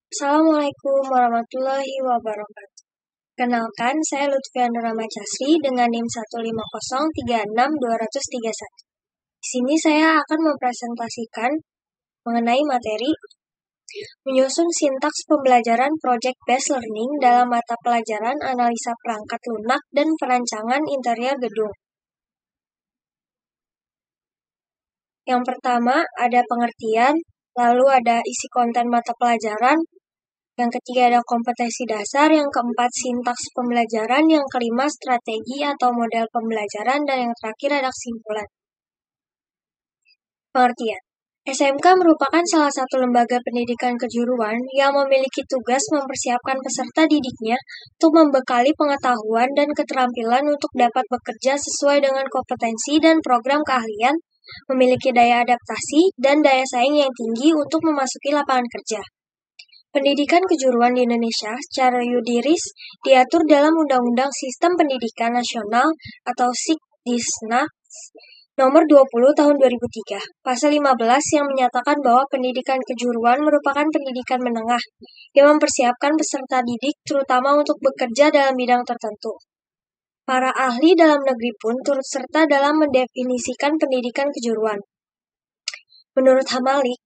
Assalamualaikum warahmatullahi wabarakatuh. Kenalkan, saya Lutfianur Rahmachasri dengan NIM 150366231. Di sini saya akan mempresentasikan mengenai materi menyusun sintaks pembelajaran Project Based Learning dalam mata pelajaran analisa perangkat lunak dan perancangan interior gedung. Yang pertama ada pengertian, lalu ada isi konten mata pelajaran, yang ketiga ada kompetensi dasar, yang keempat sintaks pembelajaran, yang kelima strategi atau model pembelajaran, dan yang terakhir ada kesimpulan. Pengertian. SMK merupakan salah satu lembaga pendidikan kejuruan yang memiliki tugas mempersiapkan peserta didiknya untuk membekali pengetahuan dan keterampilan untuk dapat bekerja sesuai dengan kompetensi dan program keahlian, memiliki daya adaptasi dan daya saing yang tinggi untuk memasuki lapangan kerja. Pendidikan kejuruan di Indonesia secara yuridis diatur dalam Undang-Undang Sistem Pendidikan Nasional atau Sikdisnas Nomor 20 Tahun 2003, Pasal 15 yang menyatakan bahwa pendidikan kejuruan merupakan pendidikan menengah yang mempersiapkan peserta didik terutama untuk bekerja dalam bidang tertentu. Para ahli dalam negeri pun turut serta dalam mendefinisikan pendidikan kejuruan. Menurut Hamalik,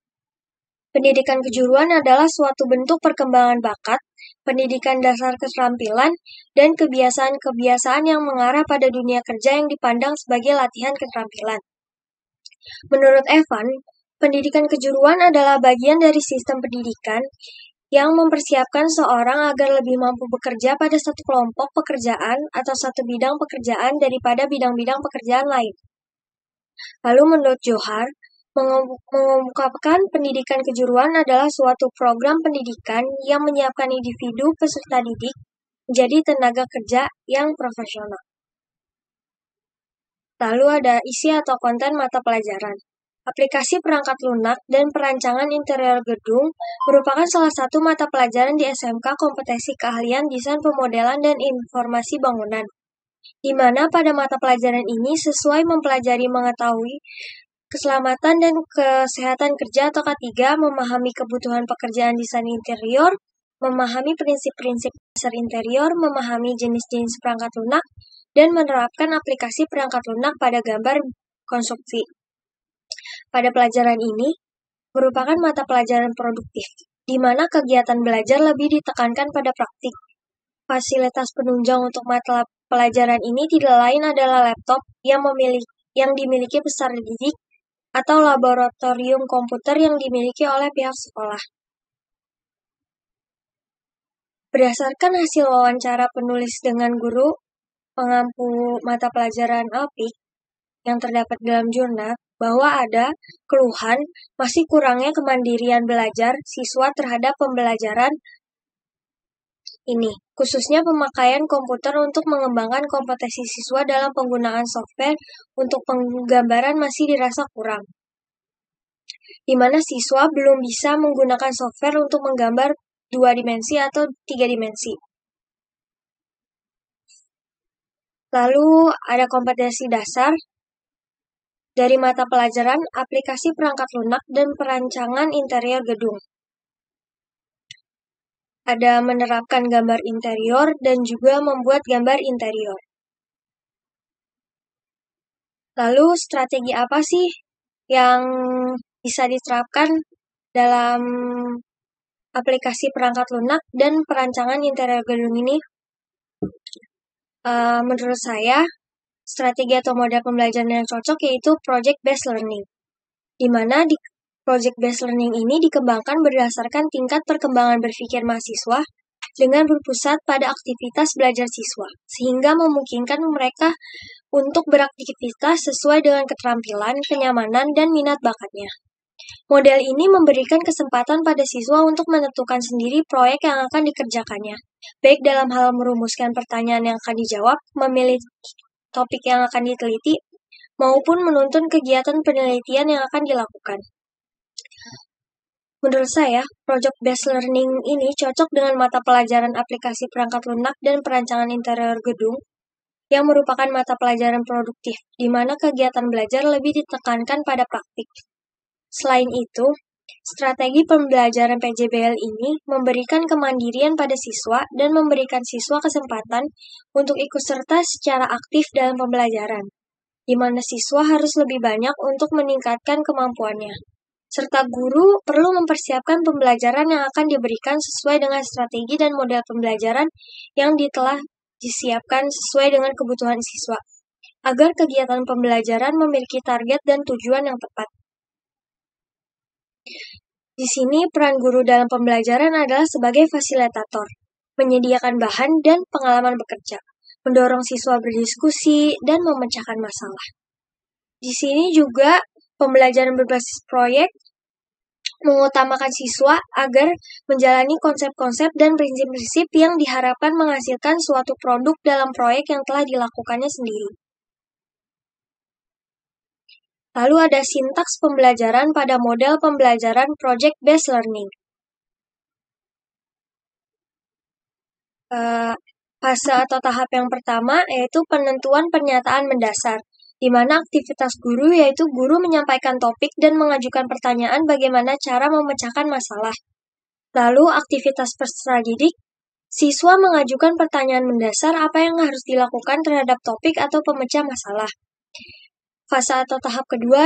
pendidikan kejuruan adalah suatu bentuk perkembangan bakat, pendidikan dasar keterampilan, dan kebiasaan-kebiasaan yang mengarah pada dunia kerja yang dipandang sebagai latihan keterampilan. Menurut Evan, pendidikan kejuruan adalah bagian dari sistem pendidikan yang mempersiapkan seorang agar lebih mampu bekerja pada satu kelompok pekerjaan atau satu bidang pekerjaan daripada bidang-bidang pekerjaan lain. Lalu menurut Johar, mengungkapkan pendidikan kejuruan adalah suatu program pendidikan yang menyiapkan individu peserta didik menjadi tenaga kerja yang profesional. Lalu ada isi atau konten mata pelajaran. Aplikasi perangkat lunak dan perancangan interior gedung merupakan salah satu mata pelajaran di SMK kompetensi keahlian desain pemodelan dan informasi bangunan, di mana pada mata pelajaran ini sesuai mempelajari mengetahui keselamatan dan kesehatan kerja atau K3, memahami kebutuhan pekerjaan desain interior, memahami prinsip-prinsip dasar interior, memahami jenis-jenis perangkat lunak, dan menerapkan aplikasi perangkat lunak pada gambar konstruksi. Pada pelajaran ini, merupakan mata pelajaran produktif, di mana kegiatan belajar lebih ditekankan pada praktik. Fasilitas penunjang untuk mata pelajaran ini tidak lain adalah laptop yang dimiliki peserta didik atau laboratorium komputer yang dimiliki oleh pihak sekolah. Berdasarkan hasil wawancara penulis dengan guru pengampu mata pelajaran ALPIK yang terdapat dalam jurnal, bahwa ada keluhan masih kurangnya kemandirian belajar siswa terhadap pembelajaran ini, khususnya pemakaian komputer untuk mengembangkan kompetensi siswa dalam penggunaan software untuk penggambaran masih dirasa kurang, di mana siswa belum bisa menggunakan software untuk menggambar 2 dimensi atau 3 dimensi. Lalu ada kompetensi dasar dari mata pelajaran aplikasi perangkat lunak dan perancangan interior gedung. Ada menerapkan gambar interior dan juga membuat gambar interior. Lalu strategi apa sih yang bisa diterapkan dalam aplikasi perangkat lunak dan perancangan interior gedung ini? Menurut saya, strategi atau model pembelajaran yang cocok yaitu Project Based Learning, di mana di Project Based Learning ini dikembangkan berdasarkan tingkat perkembangan berpikir mahasiswa dengan berpusat pada aktivitas belajar siswa, sehingga memungkinkan mereka untuk beraktivitas sesuai dengan keterampilan, kenyamanan, dan minat bakatnya. Model ini memberikan kesempatan pada siswa untuk menentukan sendiri proyek yang akan dikerjakannya, baik dalam hal merumuskan pertanyaan yang akan dijawab, memilih topik yang akan diteliti, maupun menuntun kegiatan penelitian yang akan dilakukan. Menurut saya, Project Based Learning ini cocok dengan mata pelajaran aplikasi perangkat lunak dan perancangan interior gedung, yang merupakan mata pelajaran produktif, di mana kegiatan belajar lebih ditekankan pada praktik. Selain itu, Strategi pembelajaran PJBL ini memberikan kemandirian pada siswa dan memberikan siswa kesempatan untuk ikut serta secara aktif dalam pembelajaran, di mana siswa harus lebih banyak untuk meningkatkan kemampuannya. Serta guru perlu mempersiapkan pembelajaran yang akan diberikan sesuai dengan strategi dan model pembelajaran yang telah disiapkan sesuai dengan kebutuhan siswa, agar kegiatan pembelajaran memiliki target dan tujuan yang tepat. Di sini peran guru dalam pembelajaran adalah sebagai fasilitator, menyediakan bahan dan pengalaman bekerja, mendorong siswa berdiskusi, dan memecahkan masalah. Di sini juga pembelajaran berbasis proyek mengutamakan siswa agar menjalani konsep-konsep dan prinsip-prinsip yang diharapkan menghasilkan suatu produk dalam proyek yang telah dilakukannya sendiri. Lalu ada sintaks pembelajaran pada model pembelajaran project-based learning. Fase atau tahap yang pertama yaitu penentuan pernyataan mendasar, di mana aktivitas guru yaitu guru menyampaikan topik dan mengajukan pertanyaan bagaimana cara memecahkan masalah. Lalu aktivitas peserta didik, siswa mengajukan pertanyaan mendasar apa yang harus dilakukan terhadap topik atau pemecah masalah. Fase atau tahap kedua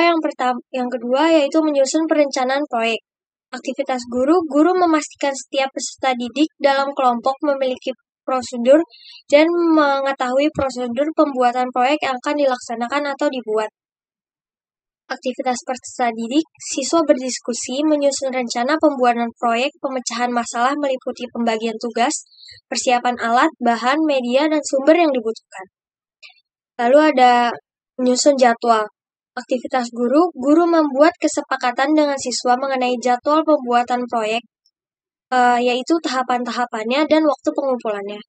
yang kedua yaitu menyusun perencanaan proyek. Aktivitas guru memastikan setiap peserta didik dalam kelompok memiliki prosedur dan mengetahui prosedur pembuatan proyek yang akan dilaksanakan atau dibuat. Aktivitas peserta didik, siswa berdiskusi menyusun rencana pembuatan proyek pemecahan masalah meliputi pembagian tugas, persiapan alat, bahan, media, dan sumber yang dibutuhkan. Lalu ada menyusun jadwal. Aktivitas guru membuat kesepakatan dengan siswa mengenai jadwal pembuatan proyek, yaitu tahapan-tahapannya dan waktu pengumpulannya.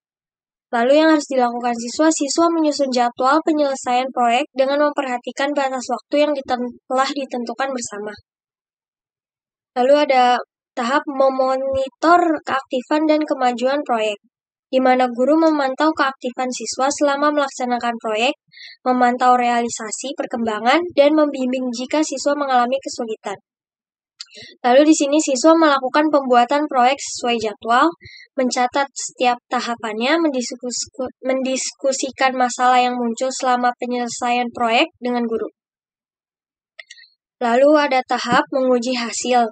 Lalu yang harus dilakukan siswa menyusun jadwal penyelesaian proyek dengan memperhatikan batas waktu yang telah ditentukan bersama. Lalu ada tahap memonitor keaktifan dan kemajuan proyek, di mana guru memantau keaktifan siswa selama melaksanakan proyek, memantau realisasi perkembangan, dan membimbing jika siswa mengalami kesulitan. Lalu di sini siswa melakukan pembuatan proyek sesuai jadwal, mencatat setiap tahapannya, mendiskusikan masalah yang muncul selama penyelesaian proyek dengan guru. Lalu ada tahap menguji hasil,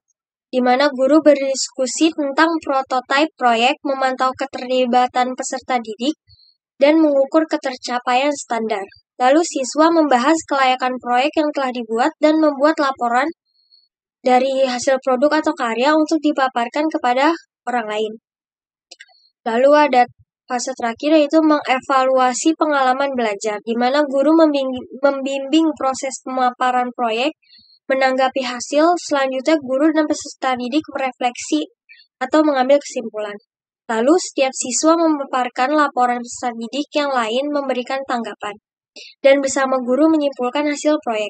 di mana guru berdiskusi tentang prototipe proyek, memantau keterlibatan peserta didik, dan mengukur ketercapaian standar. Lalu siswa membahas kelayakan proyek yang telah dibuat dan membuat laporan dari hasil produk atau karya untuk dipaparkan kepada orang lain. Lalu ada fase terakhir yaitu mengevaluasi pengalaman belajar, di mana guru membimbing proses pemaparan proyek, menanggapi hasil, selanjutnya guru dan peserta didik merefleksi atau mengambil kesimpulan. Lalu setiap siswa memaparkan laporan peserta didik yang lain memberikan tanggapan, dan bersama guru menyimpulkan hasil proyek.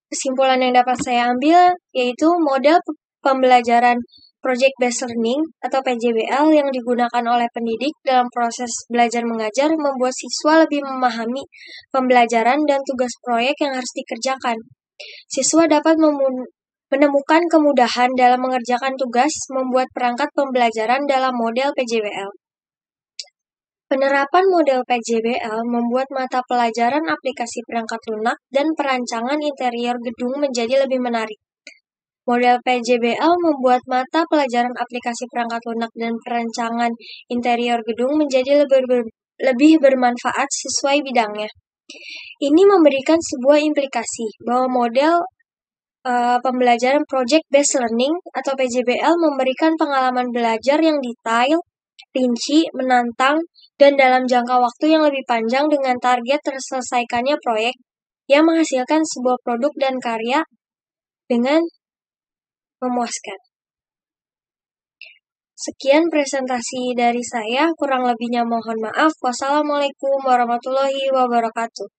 Kesimpulan yang dapat saya ambil yaitu model pembelajaran Project-Based Learning atau PJBL yang digunakan oleh pendidik dalam proses belajar mengajar membuat siswa lebih memahami pembelajaran dan tugas proyek yang harus dikerjakan. Siswa dapat menemukan kemudahan dalam mengerjakan tugas membuat perangkat pembelajaran dalam model PJBL. Penerapan model PJBL membuat mata pelajaran aplikasi perangkat lunak dan perancangan interior gedung menjadi lebih menarik. Model PJBL membuat mata pelajaran aplikasi perangkat lunak dan perancangan interior gedung menjadi lebih bermanfaat sesuai bidangnya. Ini memberikan sebuah implikasi bahwa model pembelajaran Project-Based Learning atau PJBL memberikan pengalaman belajar yang detail, rinci, menantang, dan dalam jangka waktu yang lebih panjang dengan target terselesaikannya proyek yang menghasilkan sebuah produk dan karya dengan memuaskan. Sekian presentasi dari saya, kurang lebihnya mohon maaf. Wassalamualaikum warahmatullahi wabarakatuh.